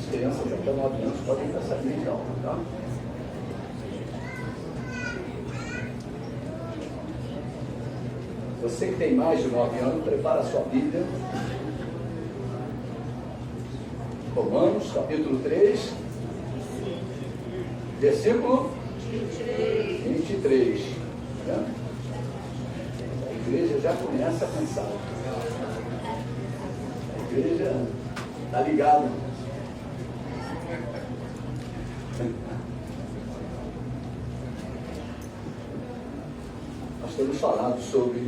crianças até 9 anos podem ir para essa linha de aula, tá? Você que tem mais de 9 anos, prepara a sua Bíblia. Romanos, capítulo 3, versículo 23. Tá? A igreja já começa a pensar. A igreja está ligada. Nós temos falado sobre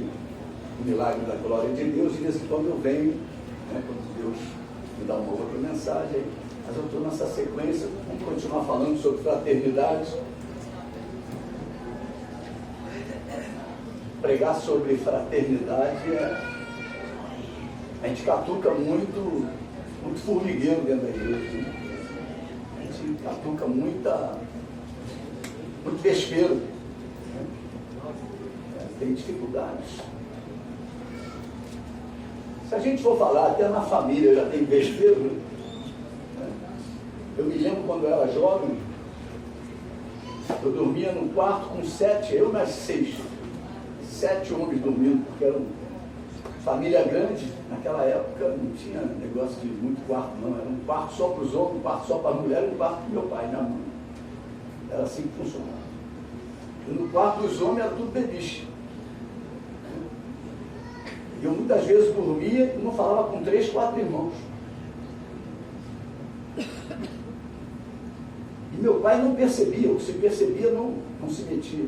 o milagre da glória de Deus, e de vez em quando eu venho, quando Deus me dá uma outra mensagem, mas eu estou nessa sequência, vamos continuar falando sobre fraternidade. Pregar sobre fraternidade a gente catuca muito formigueiro dentro da igreja, né? A gente catuca muito vespeiro, né? Tem dificuldades. Se a gente for falar, até na família já tem vespeiro, né? Eu me lembro quando eu era jovem, eu dormia num quarto com 7, eu mais 6, 7 homens dormindo, porque era uma família grande. Naquela época não tinha negócio de muito quarto, não. Era um quarto só para os homens, um quarto só para a mulher, e um quarto para o meu pai e minha mãe. Era assim que funcionava. E no quarto dos homens era tudo bebiche. E eu muitas vezes dormia e não falava com 3, 4 irmãos. E meu pai não percebia, ou se percebia, não se metia.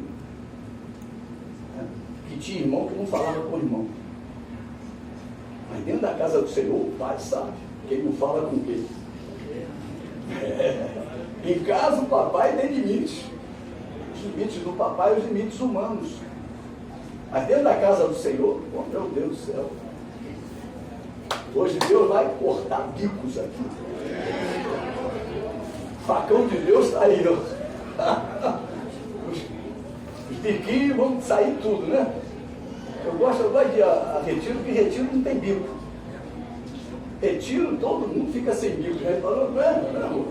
Que tinha irmão que não falava com o irmão. Mas dentro da casa do Senhor, o pai sabe. Quem não fala com quem. Em casa, o papai tem limites. Os limites do papai e os limites humanos. Mas dentro da casa do Senhor, oh, meu Deus do céu. Hoje Deus vai cortar bicos aqui. O facão de Deus está aí, ó. Os biquinhos vão sair tudo, né? Eu gosto de ir a retiro, porque retiro não tem bico. Retiro, todo mundo fica sem bico, né? Não,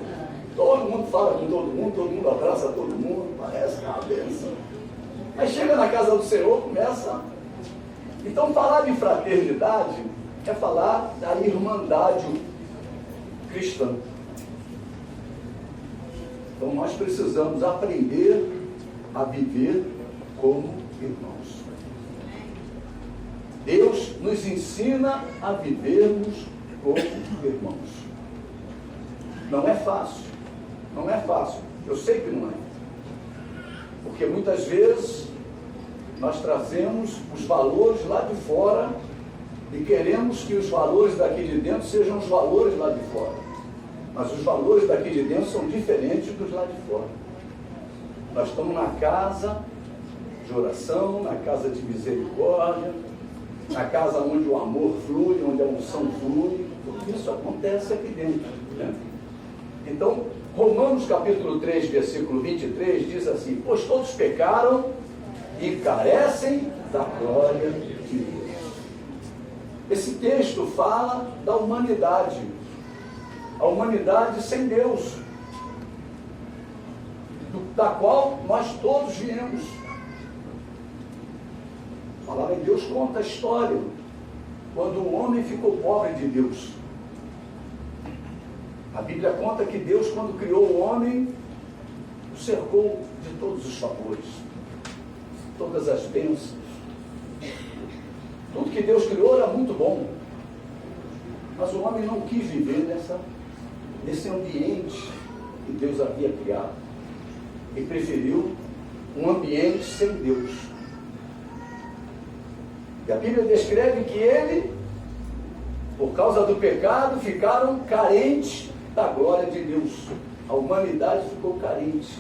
todo mundo fala com todo mundo abraça todo mundo, parece que é uma bênção. Aí chega na casa do Senhor, começa. Então, falar de fraternidade é falar da irmandade cristã. Então, nós precisamos aprender a viver como irmãos. Deus nos ensina a vivermos como irmãos. Não é fácil. Não é fácil. Eu sei que não é. Porque muitas vezes nós trazemos os valores lá de fora e queremos que os valores daqui de dentro sejam os valores lá de fora. Mas os valores daqui de dentro são diferentes dos lá de fora. Nós estamos na casa de oração, na casa de misericórdia, na casa onde o amor flui, onde a unção flui. Tudo isso acontece aqui dentro, né? Então, Romanos capítulo 3, versículo 23 diz assim: pois todos pecaram e carecem da glória de Deus. Esse texto fala da humanidade, a humanidade sem Deus, da qual nós todos viemos. A palavra de Deus conta a história, quando o homem ficou pobre de Deus. A Bíblia conta que Deus, quando criou o homem, o cercou de todos os favores, todas as bênçãos. Tudo que Deus criou era muito bom, mas o homem não quis viver nesse ambiente que Deus havia criado. E preferiu um ambiente sem Deus. E a Bíblia descreve que ele, por causa do pecado, ficaram carentes da glória de Deus. A humanidade ficou carente.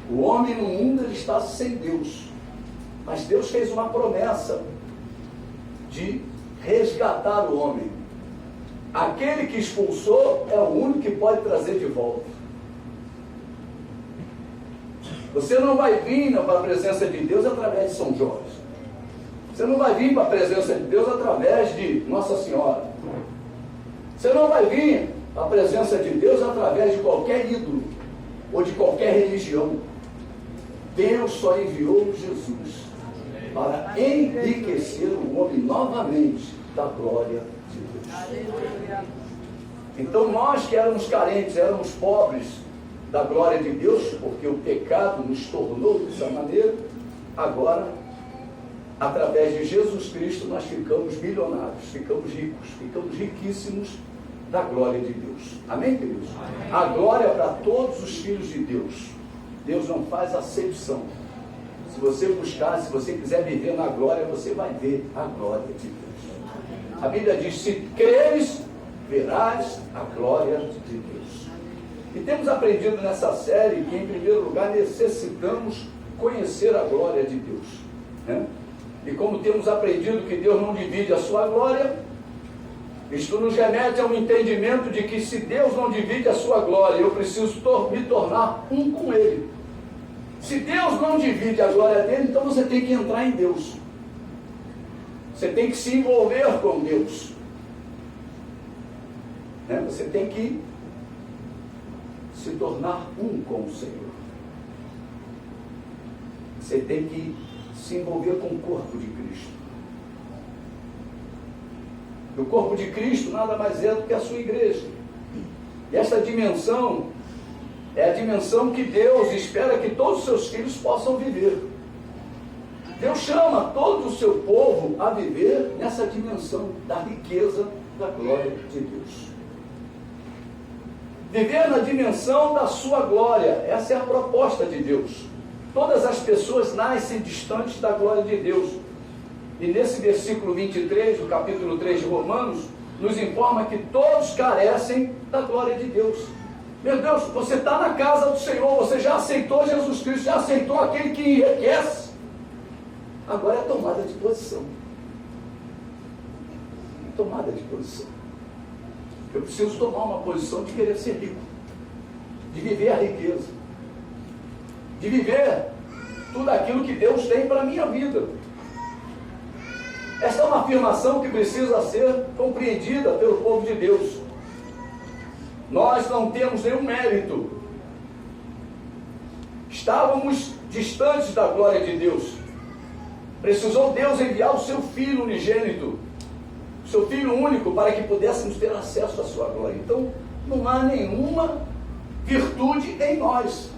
O homem no mundo ele está sem Deus. Mas Deus fez uma promessa de resgatar o homem. Aquele que expulsou é o único que pode trazer de volta. Você não vai vir para a presença de Deus através de São Jorge. Você não vai vir para a presença de Deus através de Nossa Senhora. Você não vai vir a presença de Deus através de qualquer ídolo ou de qualquer religião. Deus só enviou Jesus para enriquecer o homem novamente da glória de Deus. Então nós que éramos carentes, éramos pobres da glória de Deus, porque o pecado nos tornou dessa maneira, agora, através de Jesus Cristo, nós ficamos milionários, ficamos ricos, ficamos riquíssimos da glória de Deus. Amém, queridos? Amém. A glória é para todos os filhos de Deus. Deus não faz acepção. Se você buscar, se você quiser viver na glória, você vai ver a glória de Deus. A Bíblia diz, se creres, verás a glória de Deus. E temos aprendido nessa série que, em primeiro lugar, necessitamos conhecer a glória de Deus, né? E como temos aprendido que Deus não divide a sua glória, isto nos remete ao entendimento de que se Deus não divide a sua glória, eu preciso me tornar um com Ele. Se Deus não divide a glória dele, então você tem que entrar em Deus. Você tem que se envolver com Deus. Né? Você tem que se tornar um com o Senhor. Você tem que se envolver com o corpo de Cristo. O corpo de Cristo nada mais é do que a sua igreja. E essa dimensão é a dimensão que Deus espera que todos os seus filhos possam viver. Deus chama todo o seu povo a viver nessa dimensão da riqueza da glória de Deus. Viver na dimensão da sua glória, essa é a proposta de Deus. Todas as pessoas nascem distantes da glória de Deus. E nesse versículo 23, do capítulo 3 de Romanos, nos informa que todos carecem da glória de Deus. Meu Deus, você está na casa do Senhor, você já aceitou Jesus Cristo, já aceitou aquele que enriquece. Agora é tomada de posição. Tomada de posição. Eu preciso tomar uma posição de querer ser rico, de viver a riqueza, de viver tudo aquilo que Deus tem para a minha vida. Esta é uma afirmação que precisa ser compreendida pelo povo de Deus. Nós não temos nenhum mérito. Estávamos distantes da glória de Deus. Precisou Deus enviar o seu Filho unigênito, o seu Filho único, para que pudéssemos ter acesso à sua glória. Então, não há nenhuma virtude em nós.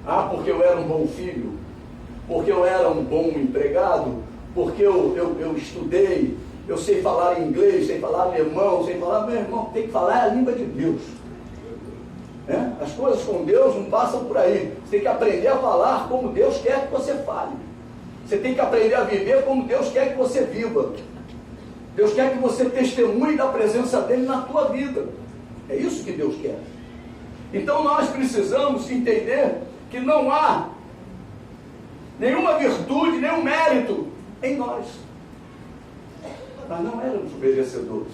Ah, porque eu era um bom filho, porque eu era um bom empregado, porque eu estudei, eu sei falar inglês, sei falar alemão, sei falar... Meu irmão, tem que falar a língua de Deus. As coisas com Deus não passam por aí. Você tem que aprender a falar como Deus quer que você fale. Você tem que aprender a viver como Deus quer que você viva. Deus quer que você testemunhe da presença dele na tua vida. É isso que Deus quer. Então nós precisamos entender que não há nenhuma virtude, nenhum mérito em nós. Nós não éramos merecedores.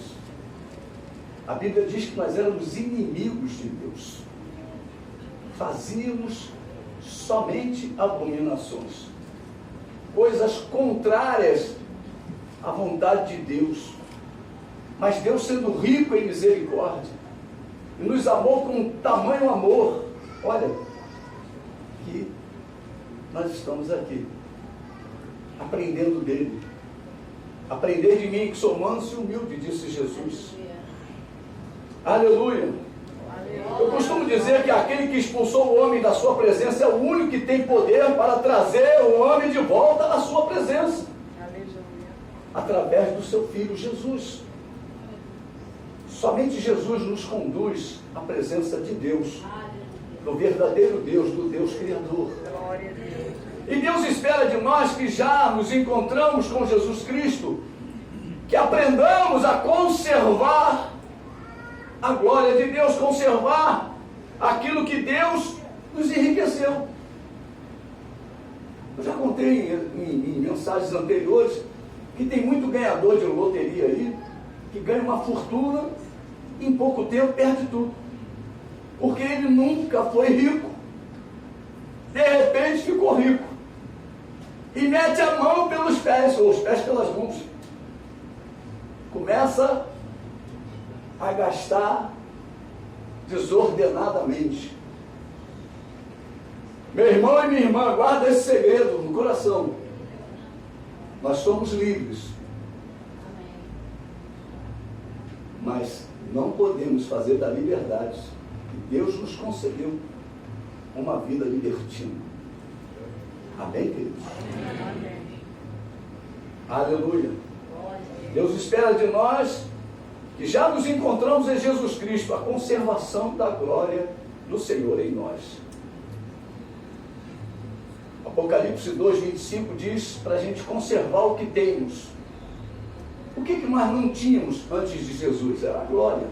A Bíblia diz que nós éramos inimigos de Deus. Fazíamos somente abominações, coisas contrárias à vontade de Deus. Mas Deus, sendo rico em misericórdia, e nos amou com tamanho amor, olha, que nós estamos aqui, aprendendo dele. Aprender de mim que sou manso e humilde, disse Jesus. Aleluia. Eu costumo dizer que aquele que expulsou o homem da sua presença é o único que tem poder para trazer o homem de volta à sua presença. Através do seu Filho Jesus. Somente Jesus nos conduz à presença de Deus, do verdadeiro Deus, do Deus Criador. E Deus espera de nós que já nos encontramos com Jesus Cristo, que aprendamos a conservar a glória de Deus, conservar aquilo que Deus nos enriqueceu. Eu já contei em mensagens anteriores que tem muito ganhador de loteria aí, que ganha uma fortuna, em pouco tempo perde tudo, porque ele nunca foi rico, de repente ficou rico, e mete a mão pelos pés, ou os pés pelas mãos, começa a gastar desordenadamente. Meu irmão e minha irmã, guarda esse segredo no coração. Nós somos livres. Mas não podemos fazer da liberdade que Deus nos concedeu uma vida libertina. Amém, queridos? Amém. Aleluia. Deus espera de nós que já nos encontramos em Jesus Cristo, a conservação da glória do Senhor em nós. Apocalipse 2:25 diz para a gente conservar o que temos. O que nós não tínhamos antes de Jesus? Era a glória.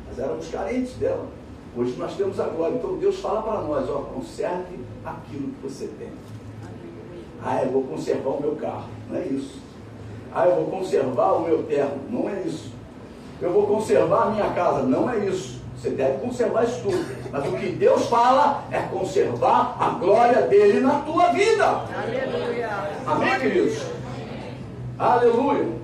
Nós éramos carentes dela. Hoje nós temos a glória. Então Deus fala para nós, conserve aquilo que você tem. Eu vou conservar o meu carro. Não é isso. Eu vou conservar o meu terno. Não é isso. Eu vou conservar a minha casa. Não é isso. Você deve conservar isso tudo. Mas o que Deus fala é conservar a glória dele na tua vida. Aleluia. Amém, queridos? Aleluia.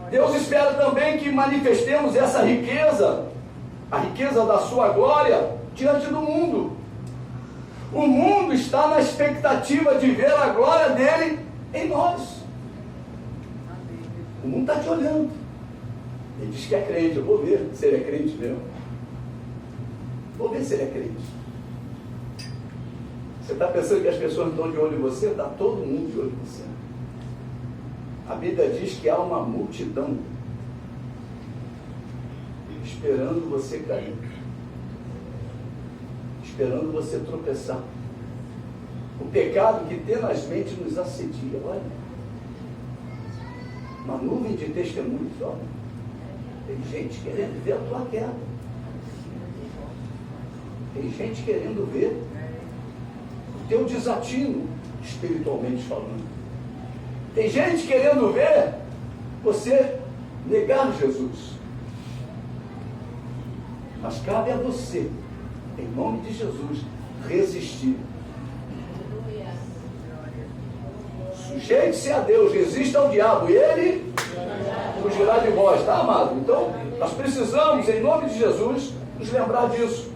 Deus espera também que manifestemos essa riqueza, a riqueza da sua glória, diante do mundo. O mundo está na expectativa de ver a glória dele em nós. O mundo está te olhando. Ele diz que é crente. Eu vou ver se ele é crente mesmo. Vou ver se ele é crente. Você está pensando que as pessoas não estão de olho em você? Está todo mundo de olho em você. A Bíblia diz que há uma multidão esperando você cair, esperando você tropeçar. O pecado que tenazmente nos assedia, olha, uma nuvem de testemunhos, olha, tem gente querendo ver a tua queda, tem gente querendo ver o teu desatino, espiritualmente falando. Tem gente querendo ver você negar Jesus. Mas cabe a você, em nome de Jesus, resistir. Sujeite-se a Deus, resista ao diabo, e ele fugirá de vós, tá, amado? Então, nós precisamos, em nome de Jesus, nos lembrar disso.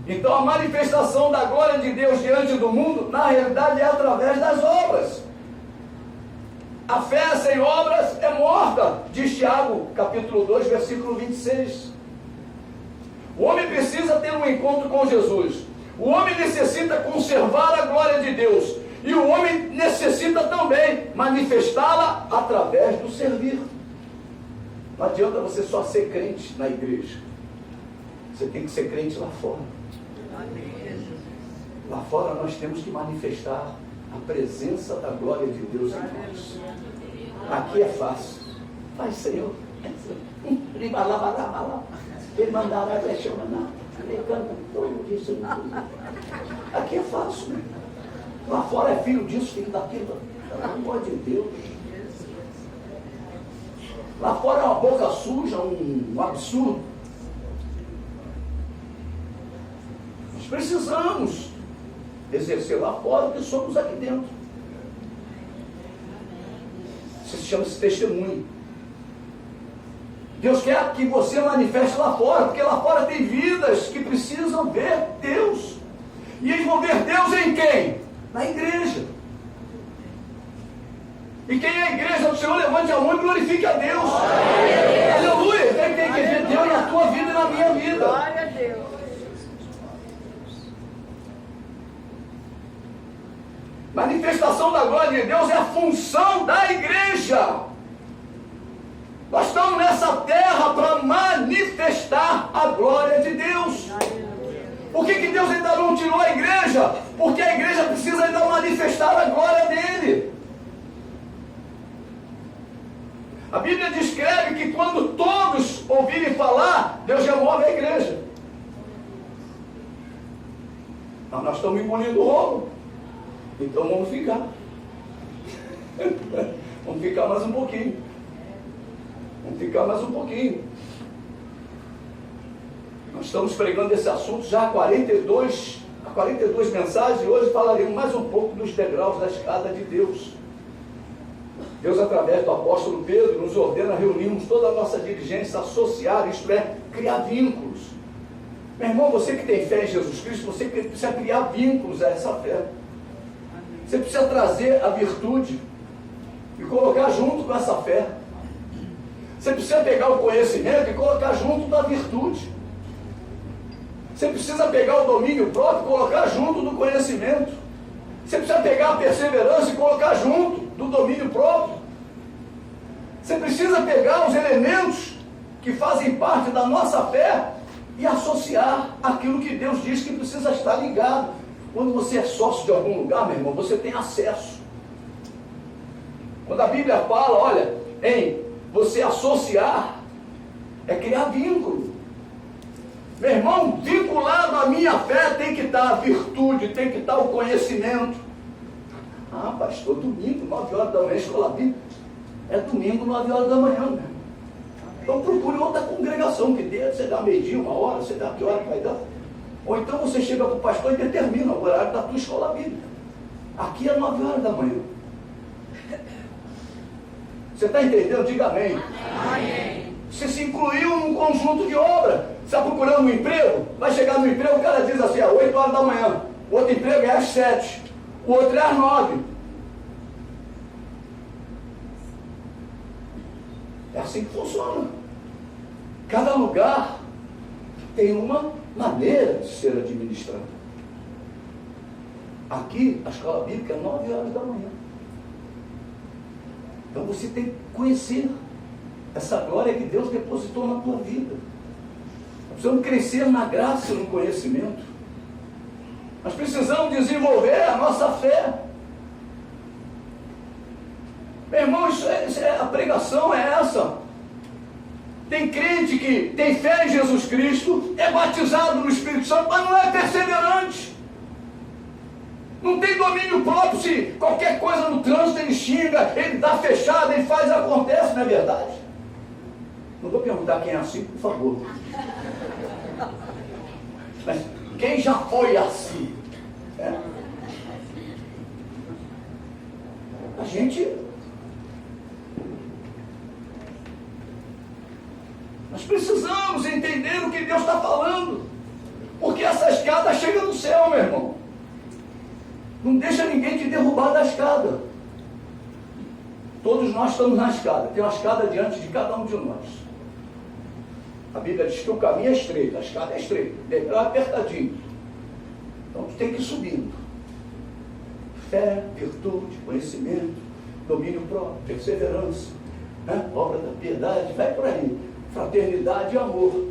Então, a manifestação da glória de Deus diante do mundo, na realidade, é através das obras. A fé sem obras é morta, diz Tiago, capítulo 2, versículo 26. O homem precisa ter um encontro com Jesus. O homem necessita conservar a glória de Deus. E o homem necessita também manifestá-la através do servir. Não adianta você só ser crente na igreja. Você tem que ser crente lá fora. Lá fora nós temos que manifestar a presença da glória de Deus em nós. Aqui é fácil. Vai, Senhor. Ele mandará questionar. Aqui é fácil, né? Lá fora é filho disso, filho daquilo. Pelo amor de Deus. Lá fora é uma boca suja, um absurdo. Nós precisamos exercer lá fora o que somos aqui dentro. Isso se chama esse testemunho. Deus quer que você manifeste lá fora, porque lá fora tem vidas que precisam ver Deus. E eles vão ver Deus em quem? Na igreja. E quem é a igreja do Senhor, levante a mão e glorifique a Deus. Aleluia! Quem tem que ver Deus na tua vida e na minha vida. Glória a Deus. Manifestação da glória de Deus é a função da igreja. Nós estamos nessa terra para manifestar a glória de Deus. Por que Deus ainda não tirou a igreja? Porque a igreja precisa ainda manifestar a glória dele. A Bíblia descreve que quando todos ouvirem falar, Deus remove a igreja. Mas nós estamos engolindo o rolo. Então vamos ficar. Vamos ficar mais um pouquinho. Vamos ficar mais um pouquinho. Nós estamos pregando esse assunto já há 42 mensagens, e hoje falaremos mais um pouco dos degraus da escada de Deus. Deus, através do apóstolo Pedro, nos ordena reunirmos toda a nossa diligência, associar, isto é, criar vínculos. Meu irmão, você que tem fé em Jesus Cristo, você precisa criar vínculos a essa fé. Você precisa trazer a virtude e colocar junto com essa fé. Você precisa pegar o conhecimento e colocar junto da virtude. Você precisa pegar o domínio próprio e colocar junto do conhecimento. Você precisa pegar a perseverança e colocar junto do domínio próprio. Você precisa pegar os elementos que fazem parte da nossa fé e associar aquilo que Deus diz que precisa estar ligado. Quando você é sócio de algum lugar, meu irmão, você tem acesso. Quando a Bíblia fala, olha, em você associar, é criar vínculo. Meu irmão, vinculado à minha fé tem que estar a virtude, tem que estar o conhecimento. Ah, pastor, domingo, 9 horas da manhã, escola bíblica. É domingo, 9 horas da manhã, meu irmão. Então procure outra congregação que dê, você dá meio-dia, 1 hora, você dá que hora que vai dar. Ou então você chega para o pastor e determina o horário da tua escola bíblica. Aqui é 9 horas da manhã. Você está entendendo? Diga amém. Amém. Você se incluiu num conjunto de obra. Você está procurando um emprego? Vai chegar no emprego, o cara diz assim, 8 horas da manhã. O outro emprego é às 7. O outro é às 9. É assim que funciona. Cada lugar tem uma maneira de ser administrado. Aqui, a escola bíblica é 9 horas da manhã. Então você tem que conhecer essa glória que Deus depositou na tua vida. Nós precisamos crescer na graça e no conhecimento. Nós precisamos desenvolver a nossa fé. Meu irmão, a pregação é essa. Tem crente que tem fé em Jesus Cristo, é batizado no Espírito Santo, mas não é perseverante. Não tem domínio próprio. Se qualquer coisa no trânsito ele xinga, ele dá fechada, ele faz, acontece, não é verdade? Não vou perguntar quem é assim, por favor. Mas quem já foi assim? É? A gente... Nós precisamos entender o que Deus está falando. Porque essa escada chega no céu, meu irmão. Não deixa ninguém te derrubar da escada. Todos nós estamos na escada. Tem uma escada diante de cada um de nós. A Bíblia diz que o caminho é estreito, a escada é estreita, o degrau é apertadinho. Então tu tem que ir subindo. Fé, virtude, conhecimento, domínio próprio, perseverança, né? Obra da piedade, vai por aí. Fraternidade e amor.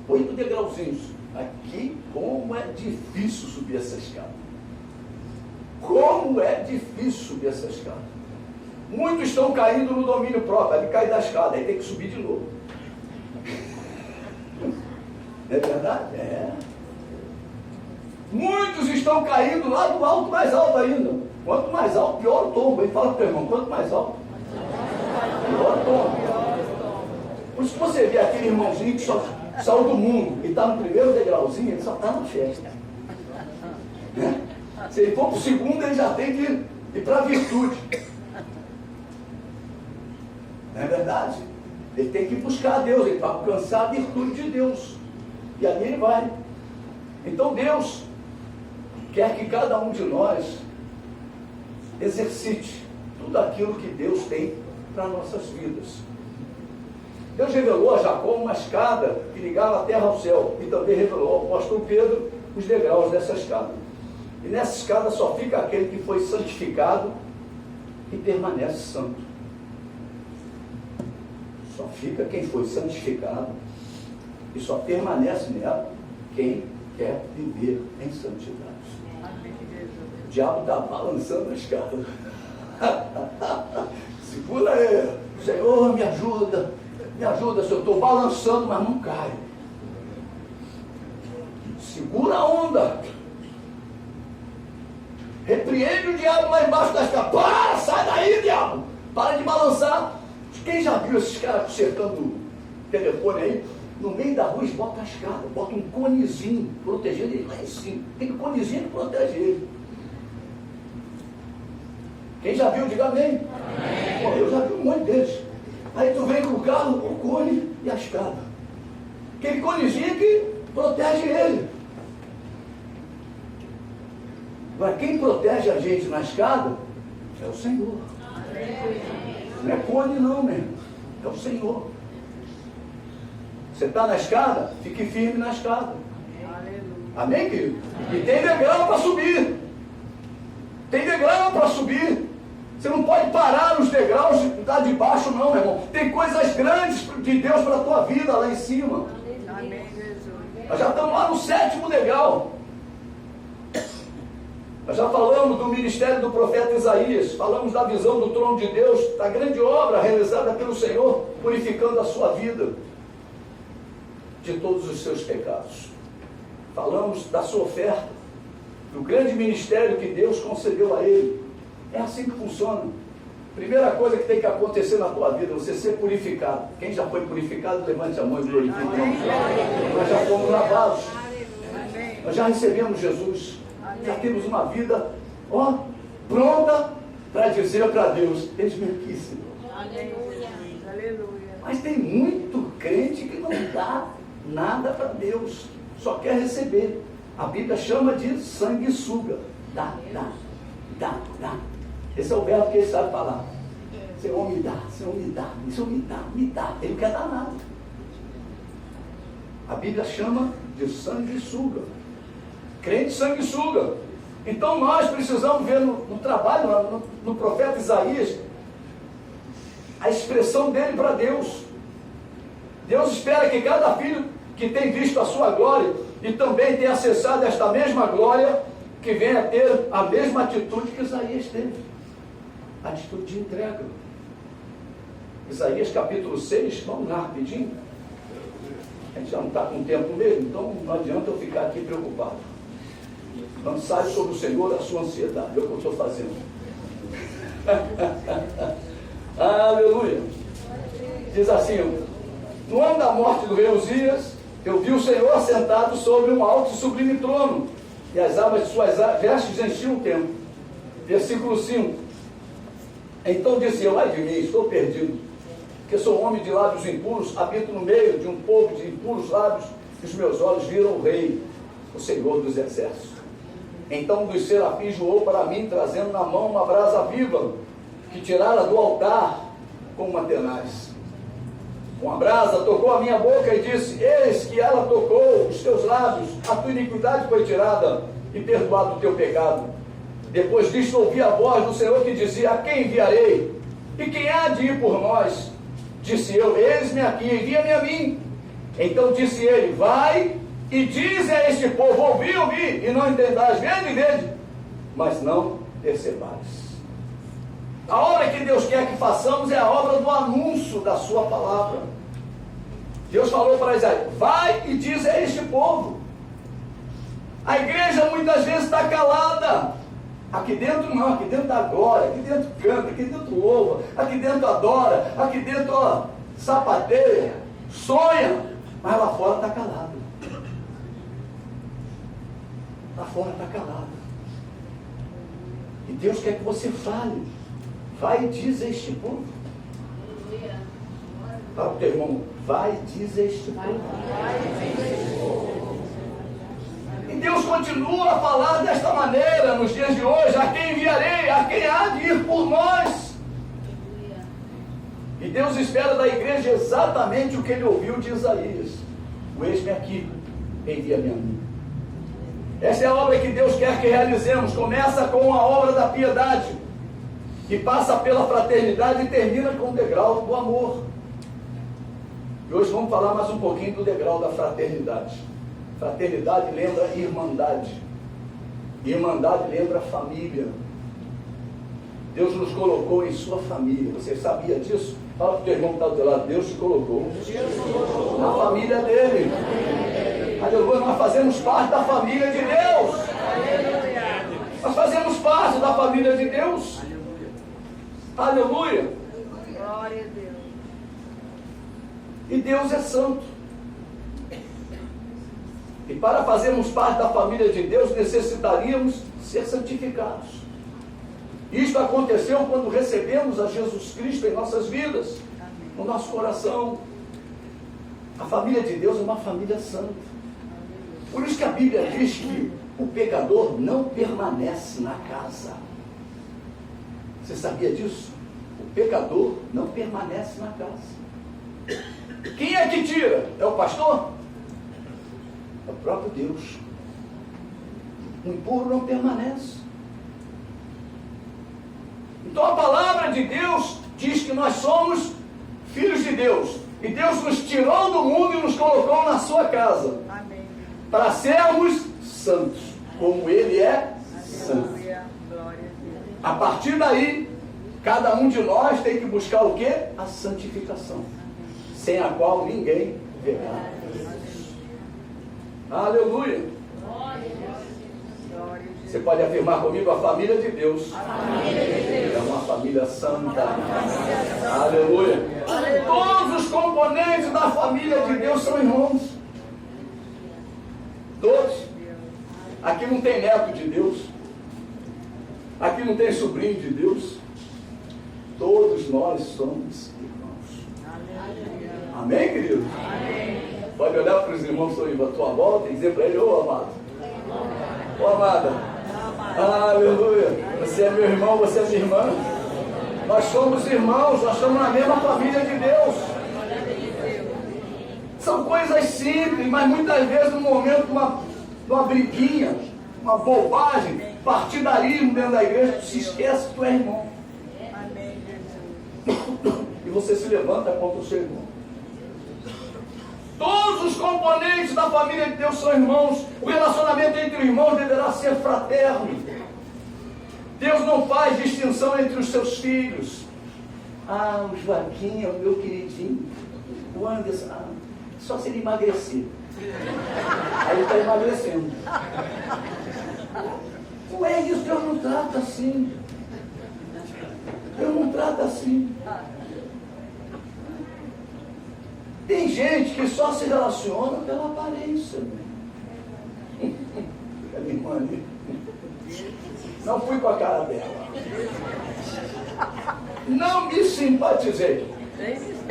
8 degrauzinhos. Aqui, como é difícil subir essa escada. Como é difícil subir essa escada. Muitos estão caindo no domínio próprio. Aí cai da escada, aí tem que subir de novo. Não é verdade? É. Muitos estão caindo lá do alto, mais alto ainda. Quanto mais alto, pior o tombo. Aí fala para o teu irmão, quanto mais alto, pior o tombo. Por isso que você vê aquele irmãozinho que só saiu do mundo e está no primeiro degrauzinho, ele só está na festa. Né? Se ele for para o segundo, ele já tem que ir para a virtude. Não é verdade? Ele tem que buscar a Deus, ele vai alcançar a virtude de Deus. E ali ele vai. Então Deus quer que cada um de nós exercite tudo aquilo que Deus tem para nossas vidas. Deus revelou a Jacó uma escada que ligava a terra ao céu, e também revelou ao apóstolo Pedro os degraus dessa escada. E nessa escada só fica aquele que foi santificado e permanece santo. Só fica quem foi santificado e só permanece nela quem quer viver em santidade. O diabo está balançando a escada. Segura aí, Senhor, me ajuda, Senhor, estou balançando, mas não caio. Segura a onda. Repreende o diabo lá embaixo da escada. Para, sai daí, diabo. Para de balançar. Quem já viu esses caras consertando o telefone aí? No meio da rua eles botam a escada, botam um conezinho, protegendo ele lá em cima. Tem um conezinho que protege ele. Quem já viu, diga amém. Pô, eu já vi um monte deles. Aí tu vem com o carro, o cone e a escada. Aquele conezinho que protege ele. Agora, quem protege a gente na escada é o Senhor. Não é cone não, meu irmão. É o Senhor. Você está na escada? Fique firme na escada. Amém, querido? E tem degrau para subir. Tem degrau para subir. Você não pode parar nos degraus de estar de baixo, não, meu irmão. Tem coisas grandes de Deus para a tua vida lá em cima. Amém, Jesus. Nós já estamos lá no 7º degrau. Nós já falamos do ministério do profeta Isaías, falamos da visão do trono de Deus, da grande obra realizada pelo Senhor, purificando a sua vida de todos os seus pecados. Falamos da sua oferta, do grande ministério que Deus concedeu a ele. É assim que funciona. Primeira coisa que tem que acontecer na tua vida, você ser purificado. Quem já foi purificado, levante a mão e glorifique. Nós já fomos lavados. Nós já recebemos Jesus. Já temos uma vida, ó, pronta para dizer para Deus: eis-me aqui, Senhor. Aleluia. Aleluia. Mas tem muito crente que não dá nada para Deus, só quer receber. A Bíblia chama de sanguessuga. Dá. Esse é o verbo que ele sabe falar. Senhor, me dá, Senhor, me dá, Senhor, me dá. Ele não quer dar nada. A Bíblia chama de sanguessuga. Crente sanguessuga. Então nós precisamos ver no trabalho, no profeta Isaías, a expressão dele para Deus. Deus espera que cada filho que tem visto a sua glória e também tem acessado esta mesma glória, que venha a ter a mesma atitude que Isaías teve. Atitude de entrega. Isaías capítulo 6, vamos lá rapidinho. A gente já não está com tempo mesmo, então não adianta eu ficar aqui preocupado. Lançai sobre o Senhor a sua ansiedade. É o que eu estou fazendo. Aleluia. Diz assim: no ano da morte do rei Uzias, eu vi o Senhor assentado sobre um alto e sublime trono, e as abas de suas vestes enchiam o templo. Versículo 5. Então disse eu: ai de mim, estou perdido, porque sou homem de lábios impuros, habito no meio de um povo de impuros lábios, e os meus olhos viram o rei, o Senhor dos exércitos. Então um dos serafins voou para mim, trazendo na mão uma brasa viva, que tirara do altar com uma tenaz. Com a brasa tocou a minha boca e disse: eis que ela tocou os teus lábios, a tua iniquidade foi tirada e perdoado o teu pecado. Depois disto ouvi a voz do Senhor que dizia: a quem enviarei? E quem há de ir por nós? Disse eu: eis-me aqui, envia-me a mim. Então disse ele: vai e diz a este povo: ouvi, e não entendais, vede, mas não percebais. A obra que Deus quer que façamos é a obra do anúncio da sua palavra. Deus falou para Isaías: vai e diz a este povo. A igreja muitas vezes está calada. Aqui dentro não, aqui dentro da glória, aqui dentro canta, aqui dentro louva, aqui dentro adora, aqui dentro sapateia, sonha, mas lá fora está calado. Lá fora está calado. E Deus quer que você fale. Vai e diz a este povo. Fala para o teu irmão: vai e diz a este povo. E Deus continua a falar desta maneira nos dias de hoje: a quem enviarei, a quem há de ir por nós. E Deus espera da igreja exatamente o que ele ouviu de Isaías: o eis-me aqui, envia-me a mim. Essa é a obra que Deus quer que realizemos. Começa com a obra da piedade, que passa pela fraternidade e termina com o degrau do amor. E hoje vamos falar mais um pouquinho do degrau da fraternidade. Fraternidade lembra irmandade. Irmandade lembra família. Deus nos colocou em sua família. Você sabia disso? Fala para o teu irmão que está do teu lado: Deus te colocou na família dele. Aleluia. Nós fazemos parte da família de Deus. Nós fazemos parte da família de Deus. Aleluia. Glória a Deus. E Deus é santo. E para fazermos parte da família de Deus, necessitaríamos ser santificados. Isto aconteceu quando recebemos a Jesus Cristo em nossas vidas, no nosso coração. A família de Deus é uma família santa. Por isso que a Bíblia diz que o pecador não permanece na casa. Você sabia disso? O pecador não permanece na casa. Quem é que tira? É o pastor? É o próprio Deus. O impuro não permanece. Então a palavra de Deus diz que nós somos filhos de Deus. E Deus nos tirou do mundo e nos colocou na sua casa. Amém. Para sermos santos, como Ele é santo. Aleluia. Glória a Deus. A partir daí, cada um de nós tem que buscar o quê? A santificação, sem a qual ninguém verá. Aleluia. Glória a Deus. Você pode afirmar comigo: a família de Deus é uma família santa. Aleluia. Todos os componentes da família de Deus são irmãos. Todos. Aqui não tem neto de Deus. Aqui não tem sobrinho de Deus. Todos nós somos irmãos. Amém, querido? Amém. Pode olhar para os irmãos que estão à tua volta e dizer para ele: ô amado, ô amada, aleluia, você é meu irmão, você é minha irmã. Nós somos irmãos, nós estamos na mesma família de Deus. São coisas simples, mas muitas vezes no momento de uma briguinha, uma bobagem, partidarismo dentro da igreja, tu se esquece que tu é irmão. Amém, Jesus. E você se levanta contra o seu irmão. Todos os componentes da família de Deus são irmãos. O relacionamento entre irmãos deverá ser fraterno. Deus não faz distinção entre os seus filhos. O Joaquim é o meu queridinho. O Anderson, só se ele emagrecer. Aí ele está emagrecendo. Não é isso, Deus não trata assim. Deus não trata assim. Tem gente que só se relaciona pela aparência. A minha irmã ali. Não fui com a cara dela. Não me simpatizei.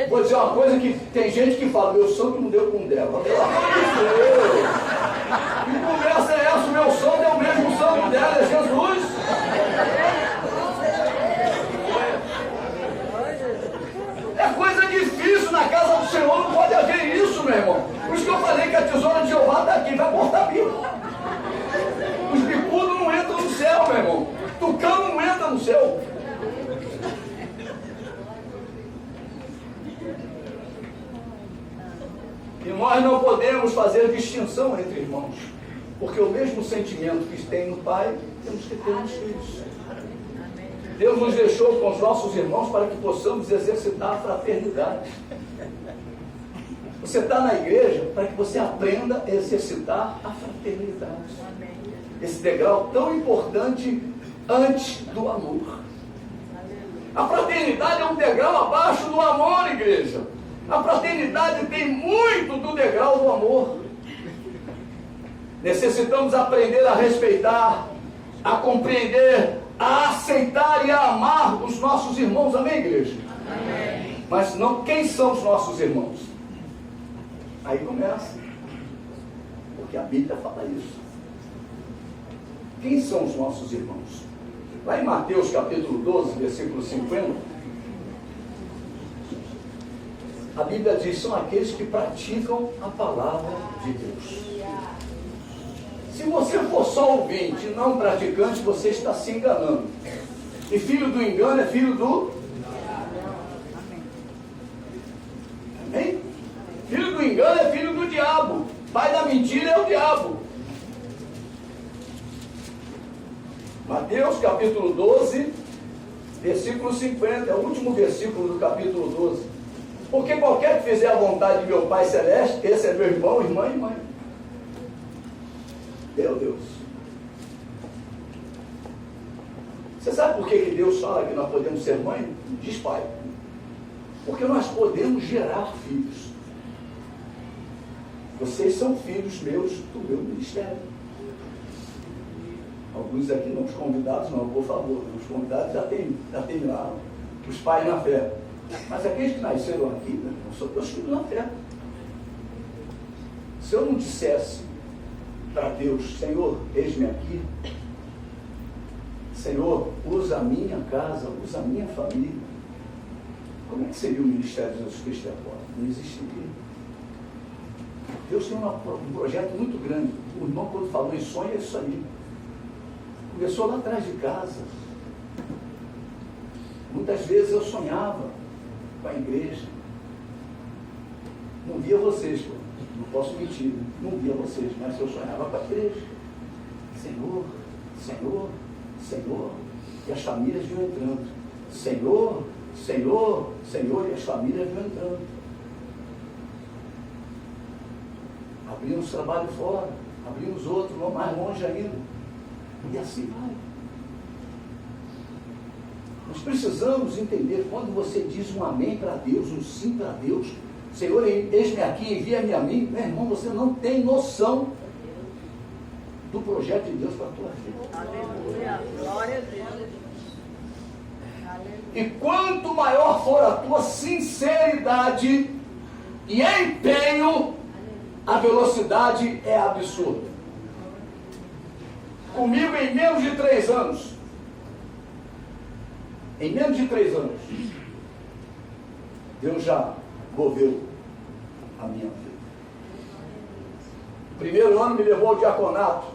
Vou dizer uma coisa que tem gente que fala: meu santo não deu com o dela. Pelo amor de Deus. Que conversa é essa? O meu santo é o mesmo santo dela, é Jesus. É coisa difícil na casa do Senhor, não pode haver isso, meu irmão. Por isso que eu falei que a tesoura de Jeová está aqui, vai cortar bico. Os bicudos não entram no céu, meu irmão. Tucano não entra no céu. E nós não podemos fazer distinção entre irmãos, porque o mesmo sentimento que tem no Pai, temos que ter nos filhos. Deus nos deixou com os nossos irmãos para que possamos exercitar a fraternidade. Você está na igreja para que você aprenda a exercitar a fraternidade. Esse degrau tão importante antes do amor. A fraternidade é um degrau abaixo do amor, igreja. A fraternidade tem muito do degrau do amor. Necessitamos aprender a respeitar, a compreender, a aceitar e a amar os nossos irmãos. Amém, igreja? Amém. Mas não, quem são os nossos irmãos? Aí começa. Porque a Bíblia fala isso. Quem são os nossos irmãos? Lá em Mateus capítulo 12, versículo 50, a Bíblia diz: são aqueles que praticam a palavra de Deus. Se você for só ouvinte e não praticante, você está se enganando. E filho do engano é filho do... Amém? Filho do engano é filho do diabo. Pai da mentira é o diabo. Mateus capítulo 12, versículo 50. É o último versículo do capítulo 12. Porque qualquer que fizer a vontade de meu Pai Celeste, esse é meu irmão, irmã e mãe. Meu Deus. Você sabe por que Deus fala que nós podemos ser mãe? Diz pai. Porque nós podemos gerar filhos. Vocês são filhos meus do meu ministério. Alguns aqui não, os convidados não, por favor. Os convidados já tem lá os pais na fé. Mas aqueles que nasceram aqui, meu irmão, são teus filhos na fé. Se eu não dissesse para Deus, Senhor, eis-me aqui, Senhor, usa a minha casa, usa a minha família, como é que seria o ministério de Jesus Cristo agora? Não existiria. Deus tem um projeto muito grande. O irmão, quando falou em sonho, é isso aí. Começou lá atrás de casa. Muitas vezes eu sonhava com a igreja. Não via vocês, pô. Não posso mentir, né? Não via vocês, mas eu sonhava com a igreja. Senhor, Senhor, Senhor. E as famílias vinham entrando. Senhor, Senhor, Senhor. E as famílias vinham entrando. Abrimos trabalho fora, abrimos outro, vamos mais longe ainda. E assim vai. Nós precisamos entender, quando você diz um amém para Deus, um sim para Deus, Senhor, eis-me aqui, envia-me a mim, meu irmão, você não tem noção do projeto de Deus para a tua vida. Aleluia, glória a Deus. E quanto maior for a tua sinceridade e empenho, a velocidade é absurda. Comigo, em menos de 3 anos, Deus já moveu a minha vida. O primeiro ano me levou ao diaconato.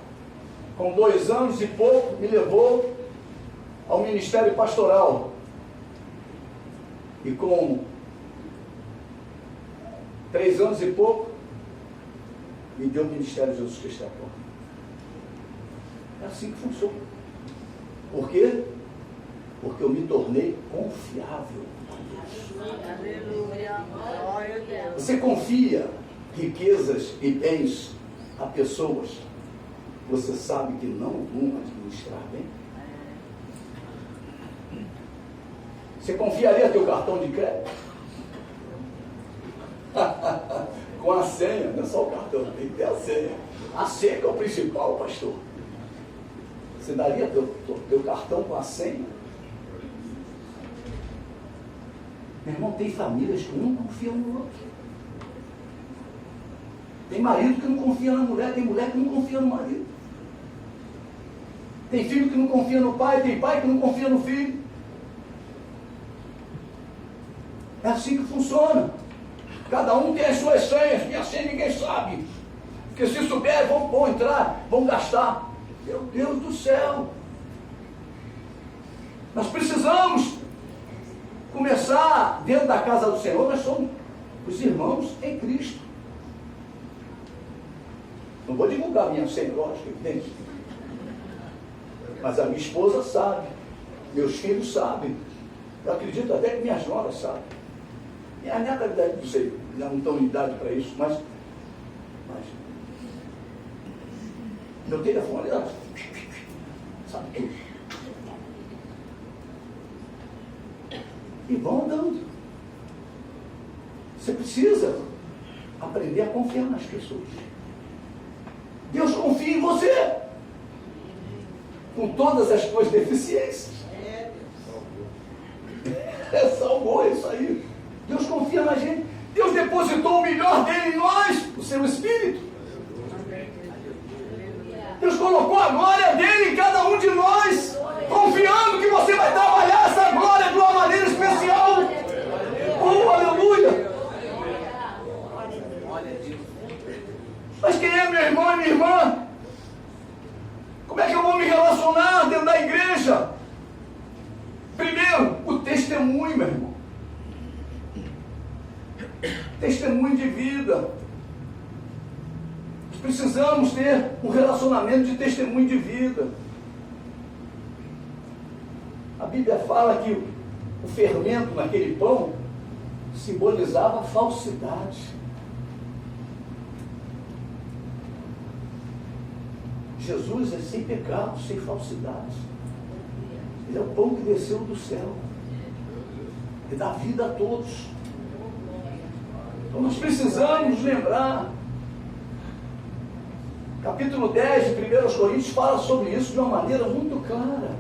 Com 2 anos e pouco, me levou ao ministério pastoral. E com 3 anos e pouco, me deu o ministério de Jesus Cristo. É assim que funciona. Por quê? Porque eu me tornei confiável a Deus. Aleluia, glória a Deus. Você confia riquezas e bens a pessoas que você sabe que não vão administrar bem? Você confiaria teu cartão de crédito? Com a senha, não é só o cartão, tem que ter a senha. A senha que é o principal, pastor. Você daria teu cartão com a senha? Meu irmão, tem famílias que um não confiam no outro. Tem marido que não confia na mulher, tem mulher que não confia no marido. Tem filho que não confia no pai, tem pai que não confia no filho. É assim que funciona. Cada um tem as suas senhas, minha senha ninguém sabe. Porque se souber, vão entrar, vão gastar. Meu Deus do céu! Nós precisamos começar dentro da casa do Senhor. Nós somos os irmãos em Cristo. Não vou divulgar minha senha, lógico, evidente. Mas a minha esposa sabe, meus filhos sabem. Eu acredito até que minhas noras sabem. Minha neta, não sei, já não estão em idade para isso, mas meu telefone, ela sabe tudo. E vão andando. Você precisa aprender a confiar nas pessoas. Deus confia em você, com todas as suas deficiências. Salvou isso aí. Deus confia na gente. Deus depositou o melhor dele em nós, o seu Espírito. Deus colocou a glória dele em cada um de nós, confiando que você vai trabalhar essa glória de uma maneira especial. Oh, aleluia! Mas quem é meu irmão e minha irmã? Como é que eu vou me relacionar dentro da igreja? Primeiro, o testemunho, meu irmão. Testemunho de vida. Precisamos ter um relacionamento de testemunho de vida. A Bíblia fala que o fermento naquele pão simbolizava a falsidade. Jesus é sem pecado, sem falsidade. Ele é o pão que desceu do céu. Ele dá vida a todos. Então nós precisamos lembrar Capítulo 10 de 1 Coríntios fala sobre isso de uma maneira muito clara.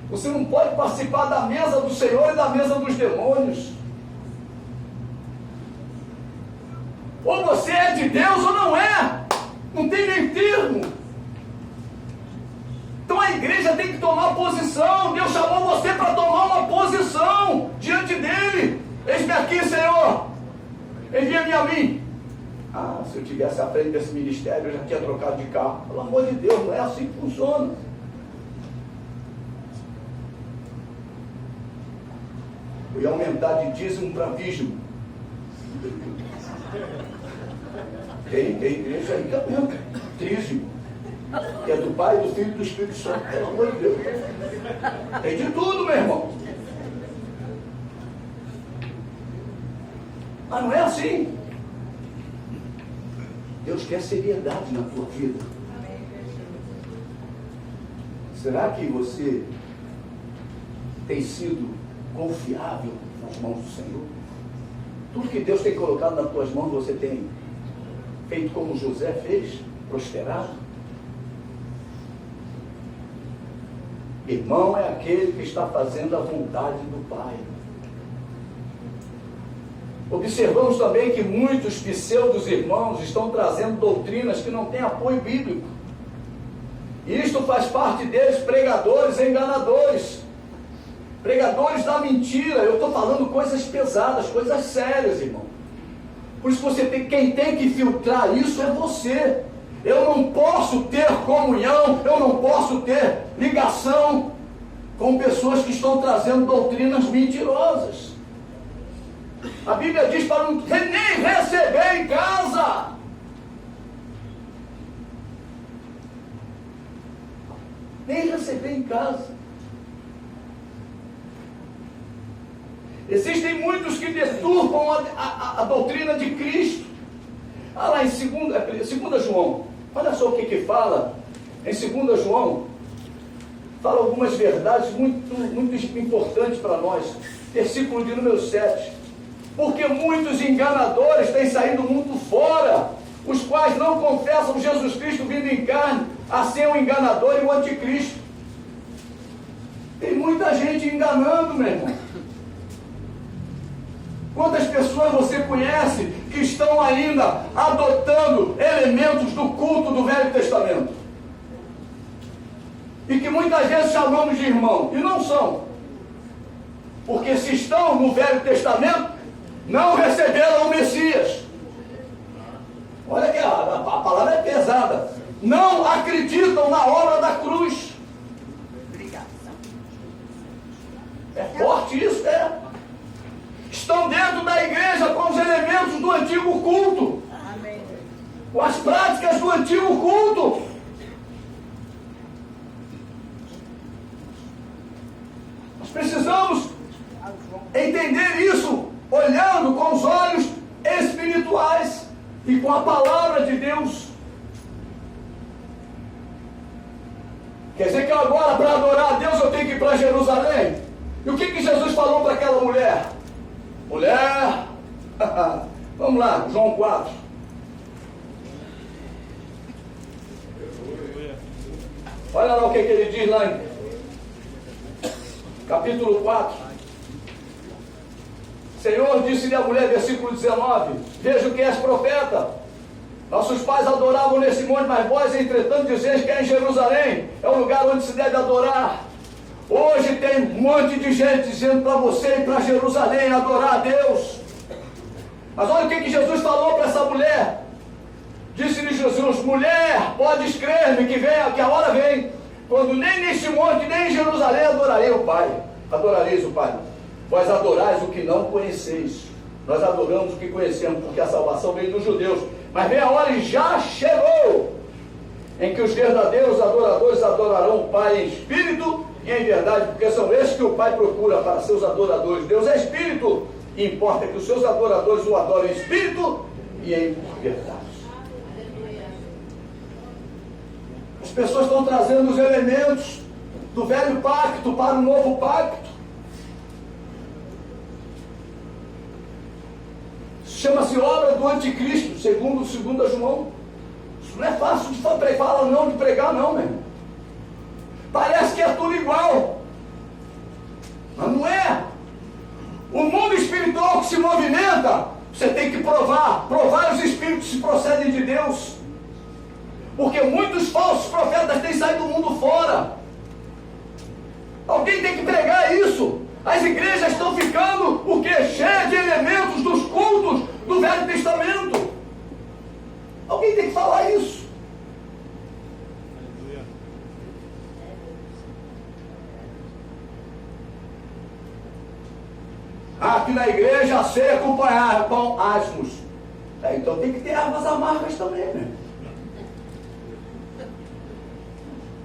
Você não pode participar da mesa do Senhor e da mesa dos demônios. Ou você é de Deus ou não é. Não tem nem termo. Então a igreja tem que tomar posição. Deus chamou você para tomar uma posição diante dele. Eis-me aqui, Senhor. Envia-me a mim. Ah, se eu tivesse à frente desse ministério, eu já tinha trocado de carro. Pelo amor de Deus, não é assim que funciona. Eu ia aumentar de dízimo para dízimo. Tem igreja aí que é mesmo. Dízimo. Que é do Pai, do Filho e do Espírito Santo. Pelo amor de Deus. Tem de tudo, meu irmão. Mas não é assim. Deus quer seriedade na tua vida. Será que você tem sido confiável nas mãos do Senhor? Tudo que Deus tem colocado nas tuas mãos, você tem feito como José fez? Prosperado? Irmão é aquele que está fazendo a vontade do Pai. Observamos também que muitos pseudos irmãos estão trazendo doutrinas que não têm apoio bíblico. E isto faz parte deles, pregadores enganadores. Pregadores da mentira. Eu estou falando coisas pesadas, coisas sérias, irmão. Por isso quem tem que filtrar isso é você. Eu não posso ter comunhão, eu não posso ter ligação com pessoas que estão trazendo doutrinas mentirosas. A Bíblia diz para não nem receber em casa. Nem receber em casa. Existem muitos que deturpam a doutrina de Cristo. Lá em 2 João, olha só o que fala em 2 João. Fala algumas verdades muito importantes para nós. Versículo de número 7. Porque muitos enganadores têm saído do mundo fora, os quais não confessam Jesus Cristo vindo em carne, assim é o enganador e o anticristo. Tem muita gente enganando, meu irmão. Quantas pessoas você conhece que estão ainda adotando elementos do culto do Velho Testamento? E que muitas vezes chamamos de irmão, e não são. Porque se estão no Velho Testamento, não receberam o Messias. Olha que a palavra é pesada. Não acreditam na obra da cruz. É forte isso, é. Estão dentro da igreja com os elementos do antigo culto. Com as práticas do antigo culto. Nós precisamos entender isso olhando com os olhos espirituais e com a palavra de Deus. Quer dizer que agora, para adorar a Deus, eu tenho que ir para Jerusalém? E o que Jesus falou para aquela mulher? Mulher, vamos lá, João 4. Olha lá o que ele diz lá em capítulo 4. Senhor, disse-lhe a mulher, versículo 19, vejo que és profeta. Nossos pais adoravam nesse monte, mas vós, entretanto, dizeis que é em Jerusalém, é o lugar onde se deve adorar. Hoje tem um monte de gente dizendo para você ir para Jerusalém adorar a Deus. Mas olha o que Jesus falou para essa mulher. Disse-lhe Jesus, mulher, podes crer-me que a hora vem, quando nem neste monte, nem em Jerusalém adorareis o Pai. Vós adorais o que não conheceis. Nós adoramos o que conhecemos, porque a salvação veio dos judeus. Mas vem a hora e já chegou, em que os verdadeiros adoradores adorarão o Pai em espírito e em verdade, porque são esses que o Pai procura para seus adoradores. Deus é espírito, e importa que os seus adoradores o adorem em espírito e em verdade. As pessoas estão trazendo os elementos do velho pacto para o novo pacto. Chama-se obra do anticristo, segundo João. Não é fácil de falar não, de pregar não, meu irmão. Parece que é tudo igual. Mas não é. O mundo espiritual que se movimenta, você tem que provar os espíritos se procedem de Deus. Porque muitos falsos profetas têm saído do mundo fora. Alguém tem que pregar isso. As igrejas estão ficando, o quê? Cheias de elementos dos cultos do Velho Testamento. Alguém tem que falar isso. Aqui na igreja, a ceia acompanhada com asmos. Então tem que ter ervas amargas também, né?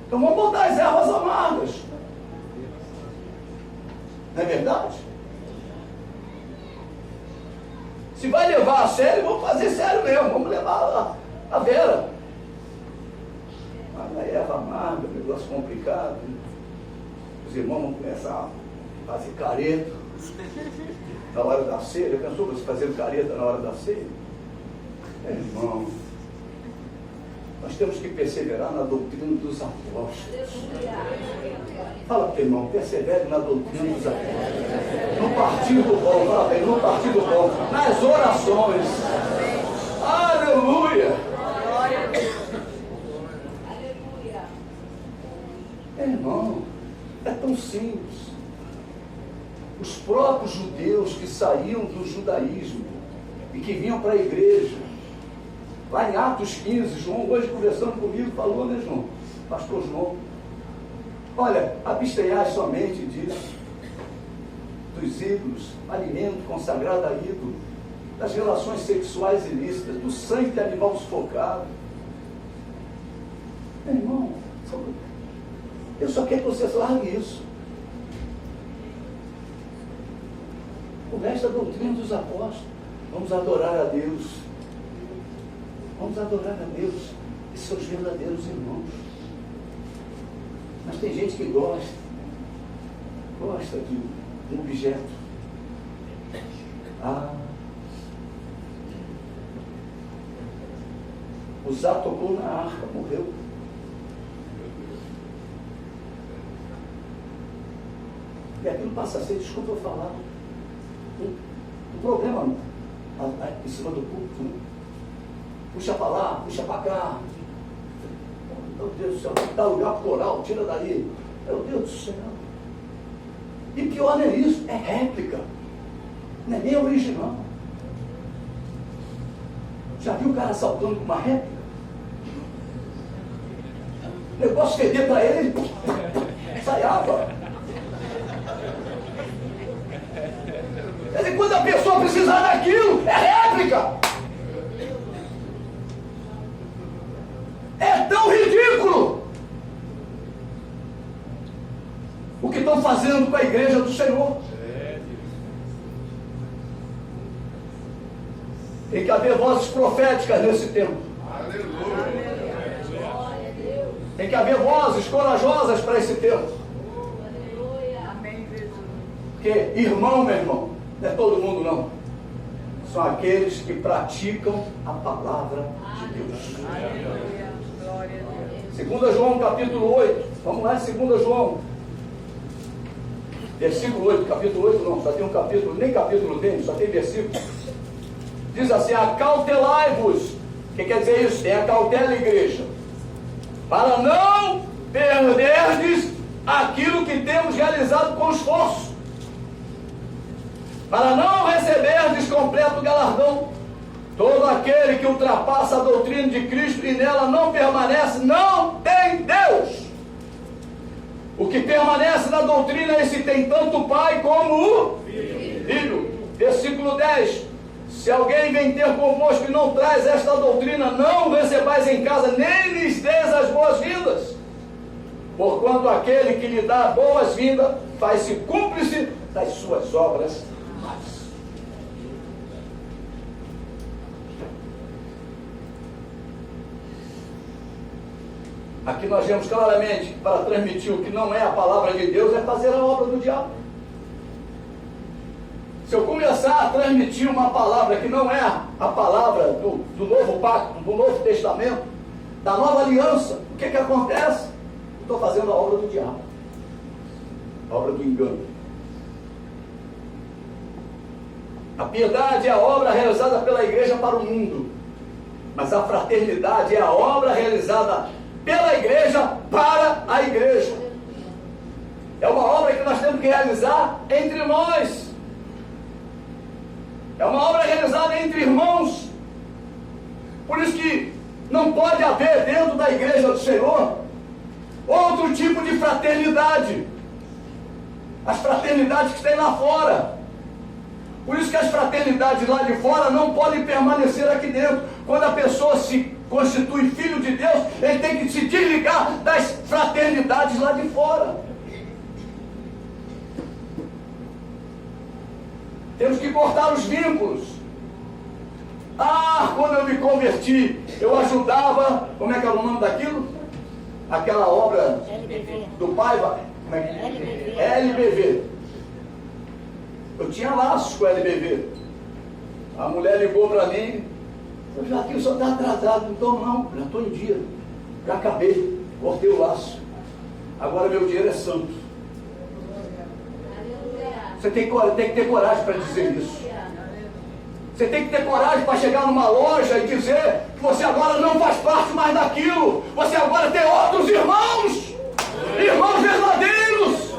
Então vamos botar as ervas amargas. Não é verdade? Se vai levar a sério, vamos fazer sério mesmo. Vamos levar a vera. Mas a erva amarga, negócio complicado. Os irmãos vão começar a fazer careta na hora da ceia. Já pensou você fazendo careta na hora da ceia? Irmão, nós temos que perseverar na doutrina dos apóstolos. Fala para o irmão, persevere na doutrina dos apóstolos. No partir do pão, fala para ele, no partir do pão, nas orações. Aleluia! Irmão, é tão simples. Os próprios judeus que saíam do judaísmo e que vinham para a igreja, lá em Atos 15, João hoje conversando comigo, falou, né, João? Pastor João, olha, abstenhai somente disso, dos ídolos, alimento consagrado a ídolo, das relações sexuais ilícitas, do sangue de animal sufocado. Meu irmão, eu só quero que vocês larguem isso. O resto é a doutrina dos apóstolos. Vamos adorar a Deus. Vamos adorar a Deus. Esses são os verdadeiros irmãos. Mas tem gente que gosta de um objeto. Uzá tocou na arca, morreu. E aquilo passa a ser, desculpa eu falar, um problema em cima do culto, né? Puxa para lá, puxa para cá. Meu Deus do céu, dá lugar para o coral, tira daí. Meu Deus do céu. E pior não é isso, é réplica. Não é nem original. Já viu o cara saltando com uma réplica? O negócio feder para ele, sai água. Quer dizer, quando a pessoa precisar daquilo, é réplica. É tão ridículo o que estão fazendo com a igreja do Senhor. Tem que haver vozes proféticas nesse tempo. Tem que haver vozes corajosas para esse tempo. Porque irmão, meu irmão, não é todo mundo não. São aqueles que praticam a palavra de Deus. 2 João capítulo 8. Vamos lá, 2 João. Versículo 8, capítulo 8 não, só tem um capítulo, nem capítulo tem, só tem versículo. Diz assim, acautelai-vos. O que quer dizer isso? É a cautela, igreja. Para não perderdes aquilo que temos realizado com esforço. Para não receberdes completo galardão. Todo aquele que ultrapassa a doutrina de Cristo e nela não permanece, não tem Deus. O que permanece na doutrina, esse tem tanto o Pai como o Filho. Versículo 10. Se alguém vem ter convosco e não traz esta doutrina, não o recebais em casa, nem lhes deis as boas-vindas. Porquanto aquele que lhe dá boas-vindas, faz-se cúmplice das suas obras más. Aqui nós vemos claramente, para transmitir o que não é a palavra de Deus, é fazer a obra do diabo. Se eu começar a transmitir uma palavra que não é a palavra do novo pacto, do Novo Testamento, da nova aliança, o que acontece? Estou fazendo a obra do diabo, a obra do engano. A piedade é a obra realizada pela igreja para o mundo, mas a fraternidade é a obra realizada pela igreja para a igreja. É uma obra que nós temos que realizar entre nós. É uma obra realizada entre irmãos. Por isso que não pode haver dentro da igreja do Senhor outro tipo de fraternidade. As fraternidades que tem lá fora. Por isso que as fraternidades lá de fora não podem permanecer aqui dentro. Quando a pessoa se constitui filho de Deus, ele tem que se desligar das fraternidades lá de fora. Temos que cortar os vínculos. Quando eu me converti, eu ajudava, como é que era o nome daquilo? Aquela obra do Paiva, como é que é? LBV. Eu tinha laços com a LBV. A mulher ligou para mim, eu já aqui o senhor está atrasado, não, já estou em dia, já acabei, cortei o laço. Agora meu dinheiro é santo. Você tem que ter coragem para dizer isso. Você tem que ter coragem para chegar numa loja e dizer que você agora não faz parte mais daquilo. Você agora tem outros irmãos. Irmãos verdadeiros.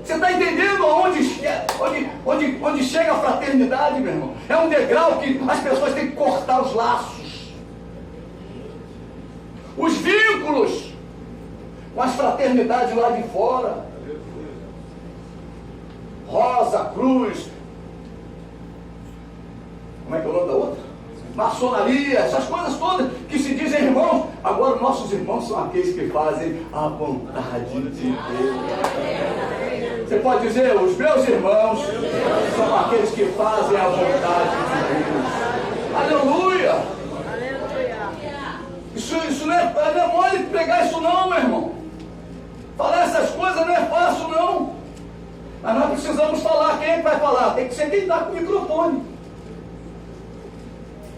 Você está entendendo onde chega a fraternidade, meu irmão? É um degrau que as pessoas têm que cortar os laços. Os vínculos com as fraternidades lá de fora. Rosa, Cruz, como é que é o nome da outra? Maçonaria, essas coisas todas que se dizem irmãos. Agora nossos irmãos são aqueles que fazem a vontade de Deus. Você pode dizer, os meus irmãos são aqueles que fazem a vontade de Deus. Aleluia! Isso não é mole pegar isso não, meu irmão. Falar essas coisas não é fácil não. Mas nós precisamos falar. Quem é que vai falar? Tem que ser quem está com o microfone.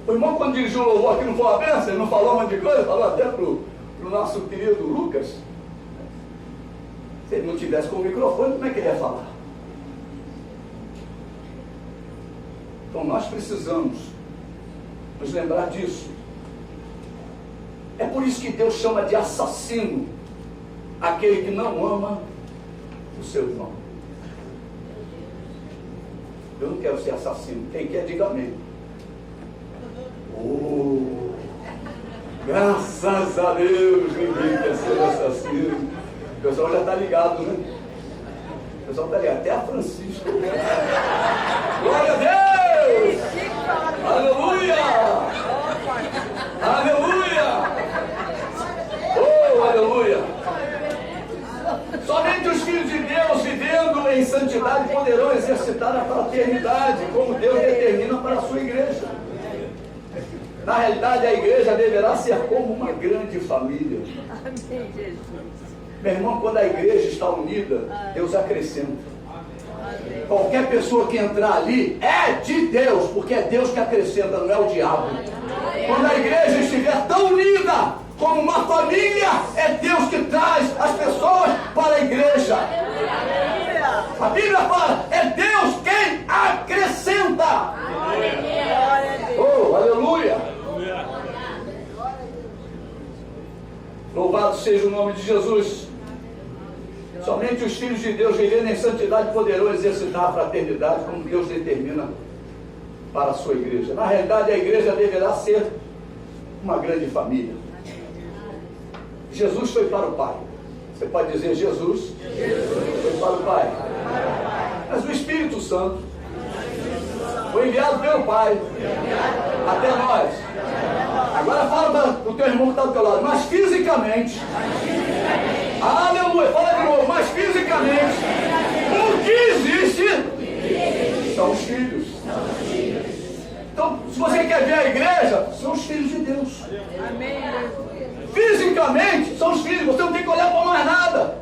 O irmão, quando dirigiu o louvor aqui, não foi uma benção? Ele não falou um monte de coisa? Falou até para o nosso querido Lucas. Se ele não tivesse com o microfone, como é que ele ia falar? Então nós precisamos nos lembrar disso. É por isso que Deus chama de assassino aquele que não ama o seu irmão. Eu não quero ser assassino. Quem quer, diga amém. Graças a Deus, ninguém quer ser assassino. O pessoal já está ligado, né? O pessoal está ligado. Até a Francisco. Glória a Deus! Aleluia! Aleluia! Oh, aleluia! Somente os filhos de Deus, vivendo em santidade, poderão exercitar a fraternidade, como Deus determina para a sua igreja. Na realidade, a igreja deverá ser como uma grande família. Amém, Jesus. Meu irmão, quando a igreja está unida, Deus acrescenta. Qualquer pessoa que entrar ali é de Deus, porque é Deus que acrescenta, não é o diabo. Quando a igreja estiver tão unida como uma família, é Deus que traz as pessoas para a igreja. A Bíblia fala, é Deus quem acrescenta. Oh, aleluia! Louvado seja o nome de Jesus. Somente os filhos de Deus vivendo em santidade poderão exercitar a fraternidade como Deus determina para a sua igreja. Na realidade, a igreja deverá ser uma grande família. Jesus foi para o Pai. Você pode dizer, Jesus foi para o Pai. Mas o Espírito Santo foi enviado pelo Pai até nós. Agora fala para o teu irmão que está do teu lado. Mas fisicamente, aleluia, fala de novo. Mas fisicamente, o que existe são os filhos. Então, se você quer ver a igreja, são os filhos de Deus. Amém. Fisicamente, são os filhos. Você não tem que olhar para mais nada.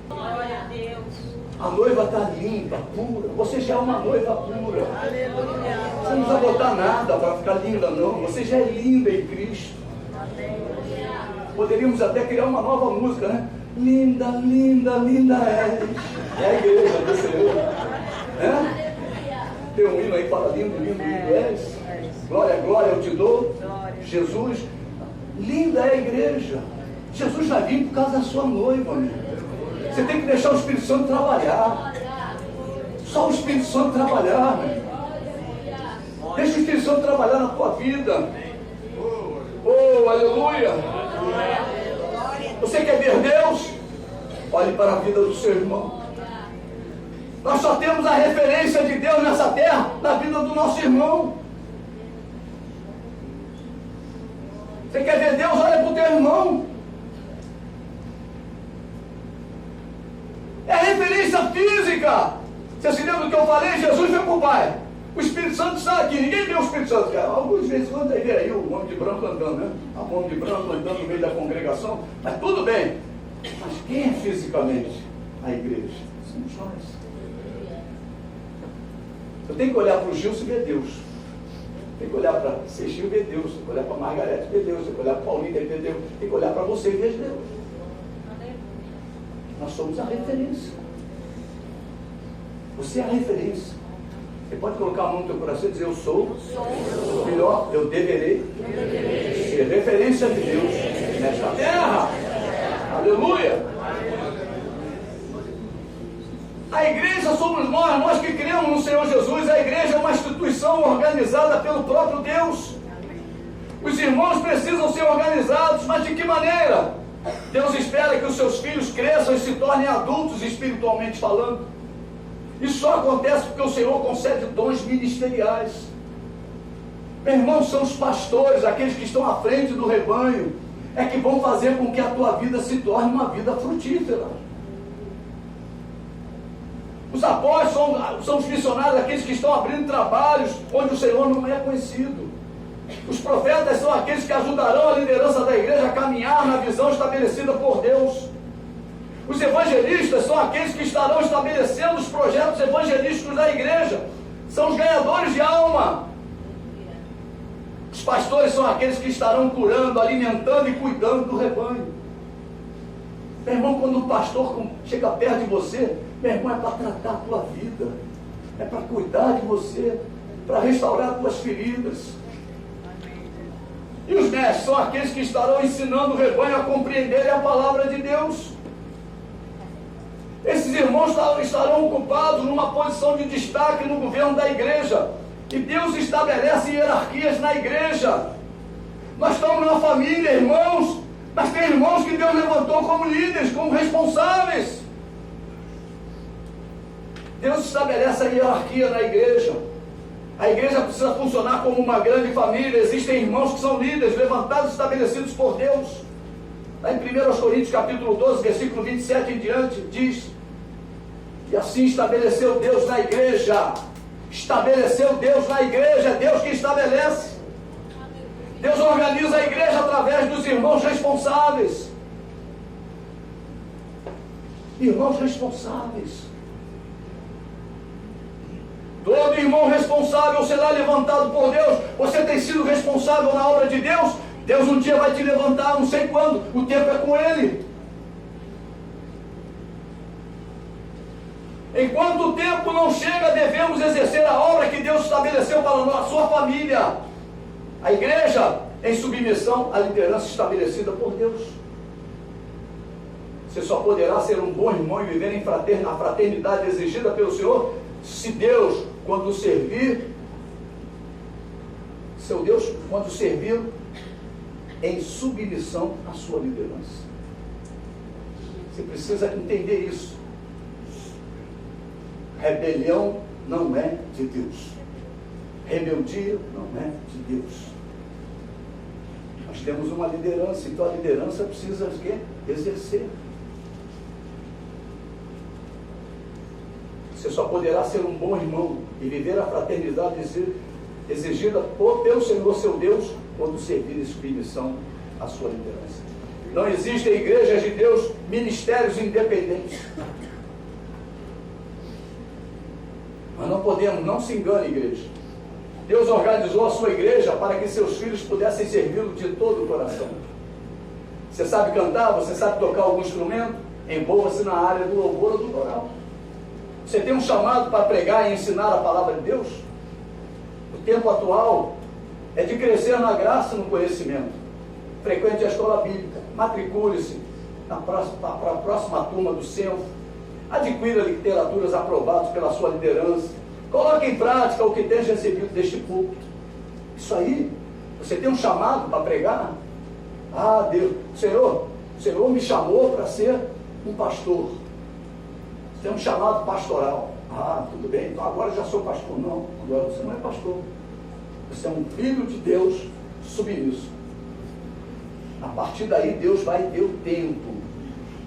Glória a Deus. A noiva está limpa, pura. Você já é uma noiva pura. Aleluia. Você não precisa botar nada para ficar linda, não. Você já é linda em Cristo. Poderíamos até criar uma nova música, né? Linda, linda, linda és. É a igreja do Senhor. Né? Tem um hino aí que fala lindo, lindo, lindo és. Glória, glória eu te dou. Jesus. Linda é a igreja. Jesus vai vir por causa da sua noiva, amigo. Você tem que deixar o Espírito Santo trabalhar. Só o Espírito Santo trabalhar, amigo. Deixa o Espírito Santo trabalhar na tua vida. Oh, aleluia. Você quer ver Deus? Olhe para a vida do seu irmão. Nós só temos a referência de Deus nessa terra, na vida do nosso irmão. Você quer ver Deus? Olha para o teu irmão. É referência física. Você se lembra do que eu falei? Jesus foi para o Pai. O Espírito Santo está aqui. Ninguém vê o Espírito Santo. Algumas vezes quando aí vê aí o homem de branco andando, né? O homem de branco andando no meio da congregação. Mas tudo bem. Mas quem é fisicamente a igreja? Somos nós. Eu tenho que olhar para o Gilson e ver Deus. Tem que olhar para Seixil e ver Deus. Tem que olhar para Margarete e ver Deus. Tem que olhar para Paulinho e ver Deus. Tem que olhar para você e ver Deus. Nós somos a referência. Você é a referência. Você pode colocar a mão no teu coração e dizer: eu sou. Melhor, eu deverei ser referência de Deus nesta terra. Aleluia. A igreja somos nós que cremos no Senhor Jesus. A igreja é uma instituição organizada pelo próprio Deus. Os irmãos precisam ser organizados, mas de que maneira? Deus espera que os seus filhos cresçam e se tornem adultos espiritualmente falando. Isso só acontece porque o Senhor concede dons ministeriais. Meu irmão, são os pastores, aqueles que estão à frente do rebanho, é que vão fazer com que a tua vida se torne uma vida frutífera. Os apóstolos são os missionários, aqueles que estão abrindo trabalhos onde o Senhor não é conhecido. Os profetas são aqueles que ajudarão a liderança da igreja a caminhar na visão estabelecida por Deus. Os evangelistas são aqueles que estarão estabelecendo os projetos evangelísticos da igreja. São os ganhadores de alma. Os pastores são aqueles que estarão curando, alimentando e cuidando do rebanho. Meu irmão, quando um pastor chega perto de você, meu irmão, é para tratar a tua vida, é para cuidar de você, para restaurar as tuas feridas. E os mestres são aqueles que estarão ensinando o rebanho a compreenderem a palavra de Deus. Esses irmãos estarão ocupados numa posição de destaque no governo da igreja. E Deus estabelece hierarquias na igreja. Nós estamos numa família, irmãos, mas tem irmãos que Deus levantou como líderes, como responsáveis. Deus estabelece a hierarquia na igreja. A igreja precisa funcionar como uma grande família. Existem irmãos que são líderes, levantados e estabelecidos por Deus. Lá em 1 Coríntios capítulo 12, versículo 27 em diante, diz: e assim estabeleceu Deus na igreja. Estabeleceu Deus na igreja, é Deus que estabelece. Deus organiza a igreja através dos irmãos responsáveis. Irmãos responsáveis. Todo irmão responsável será levantado por Deus. Você tem sido responsável na obra de Deus. Deus um dia vai te levantar, não sei quando. O tempo é com Ele. Enquanto o tempo não chega, devemos exercer a obra que Deus estabeleceu para a sua família. A igreja em submissão à liderança estabelecida por Deus. Você só poderá ser um bom irmão e viver em na fraternidade exigida pelo Senhor, se Deus, quando servir, seu Deus, quando servir, em submissão à sua liderança. Você precisa entender isso. Rebelião não é de Deus. Rebeldia não é de Deus. Nós temos uma liderança, então a liderança precisa de quê? Exercer. Você só poderá ser um bom irmão e viver a fraternidade exigida pelo Senhor seu Deus quando servir em submissão à sua liderança. Não existem igrejas de Deus, ministérios independentes. Mas não podemos, não se engane, igreja. Deus organizou a sua igreja para que seus filhos pudessem servi-lo de todo o coração. Você sabe cantar? Você sabe tocar algum instrumento? Envolva-se na área do louvor ou do coral. Você tem um chamado para pregar e ensinar a palavra de Deus? O tempo atual é de crescer na graça e no conhecimento. Frequente a escola bíblica, matricule-se para a próxima turma do Censo, adquira literaturas aprovadas pela sua liderança, coloque em prática o que tem recebido deste púlpito. Isso aí, você tem um chamado para pregar? Ah, Deus, o Senhor me chamou para ser um pastor. Você tem um chamado pastoral. Ah, tudo bem, então agora eu já sou pastor. Não, agora você não é pastor. Você é um filho de Deus submisso. A partir daí, Deus vai ter o tempo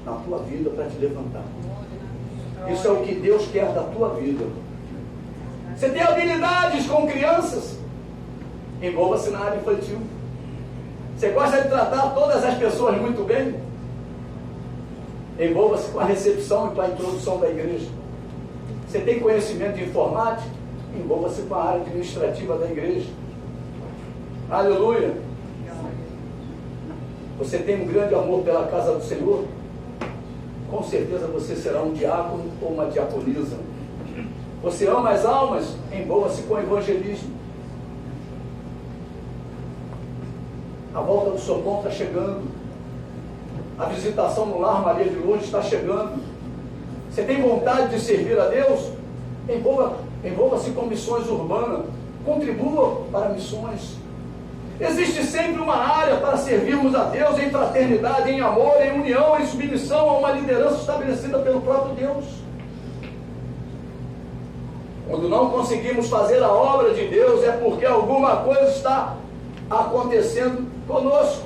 na tua vida para te levantar. Isso é o que Deus quer da tua vida. Você tem habilidades com crianças? Envolva-se na área infantil. Você gosta de tratar todas as pessoas muito bem? Envolva-se com a recepção e com a introdução da igreja. Você tem conhecimento de informática? Envolva-se com a área administrativa da igreja. Aleluia! Você tem um grande amor pela casa do Senhor? Com certeza você será um diácono ou uma diaconisa. Você ama as almas? Envolva-se com o evangelismo. A volta do Sopão está chegando. A visitação no lar Maria de Lourdes está chegando. Você tem vontade de servir a Deus? Envolva-se com missões urbanas. Contribua para missões. Existe sempre uma área para servirmos a Deus em fraternidade, em amor, em união, em submissão a uma liderança estabelecida pelo próprio Deus. Quando não conseguimos fazer a obra de Deus, é porque alguma coisa está acontecendo conosco.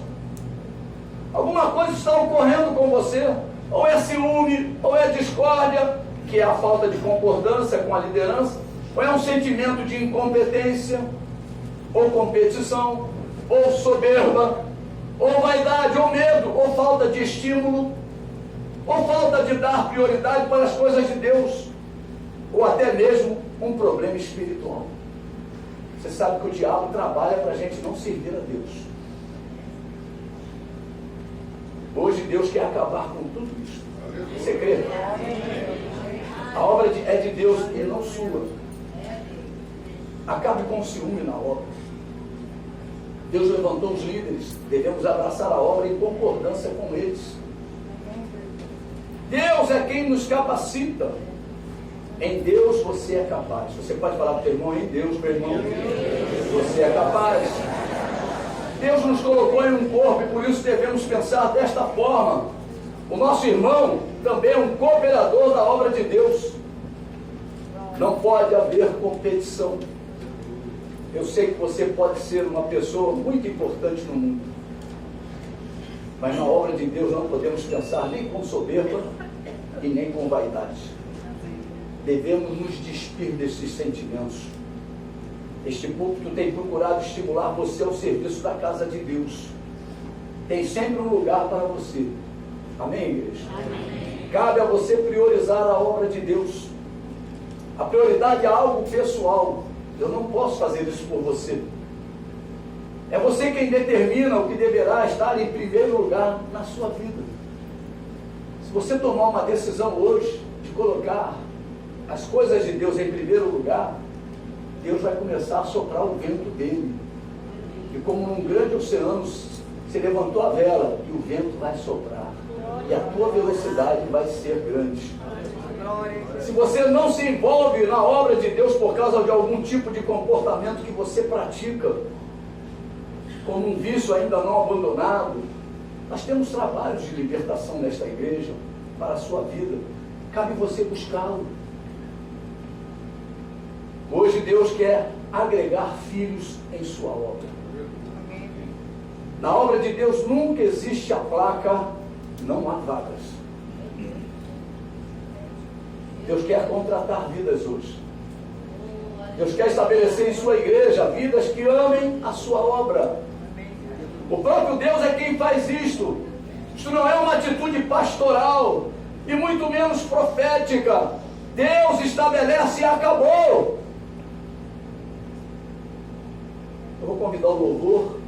Alguma coisa está ocorrendo com você. Ou é ciúme, ou é discórdia, que é a falta de concordância com a liderança, ou é um sentimento de incompetência, ou competição, ou soberba, ou vaidade, ou medo, ou falta de estímulo, ou falta de dar prioridade para as coisas de Deus, ou até mesmo um problema espiritual. Você sabe que o diabo trabalha para a gente não servir a Deus. Hoje Deus quer acabar com tudo isso. Você crê? A obra é de Deus e não sua. Acabe com o ciúme na obra. Deus levantou os líderes, devemos abraçar a obra em concordância com eles. Deus é quem nos capacita. Em Deus você é capaz. Você pode falar para o teu irmão: em Deus, meu irmão, você é capaz. Deus nos colocou em um corpo e por isso devemos pensar desta forma. O nosso irmão também é um cooperador da obra de Deus. Não pode haver competição. Eu sei que você pode ser uma pessoa muito importante no mundo, mas na obra de Deus não podemos pensar nem com soberba e nem com vaidade. Devemos nos despir desses sentimentos. Este púlpito tem procurado estimular você ao serviço da casa de Deus. Tem sempre um lugar para você. Amém, igreja? Amém. Cabe a você priorizar a obra de Deus. A prioridade é algo pessoal. Eu não posso fazer isso por você. É você quem determina o que deverá estar em primeiro lugar na sua vida. Se você tomar uma decisão hoje de colocar as coisas de Deus em primeiro lugar, Deus vai começar a soprar o vento dele. E como num grande oceano se levantou a vela e o vento vai soprar. E a tua velocidade vai ser grande. Se você não se envolve na obra de Deus por causa de algum tipo de comportamento que você pratica, como um vício ainda não abandonado, nós temos trabalhos de libertação nesta igreja para a sua vida. Cabe você buscá-lo. Hoje Deus quer agregar filhos em sua obra. Na obra de Deus nunca existe a placa "não há vagas". Deus quer contratar vidas hoje. Deus quer estabelecer em sua igreja vidas que amem a sua obra. O próprio Deus é quem faz isto. Isto não é uma atitude pastoral e muito menos profética. Deus estabelece e acabou. Eu vou convidar o louvor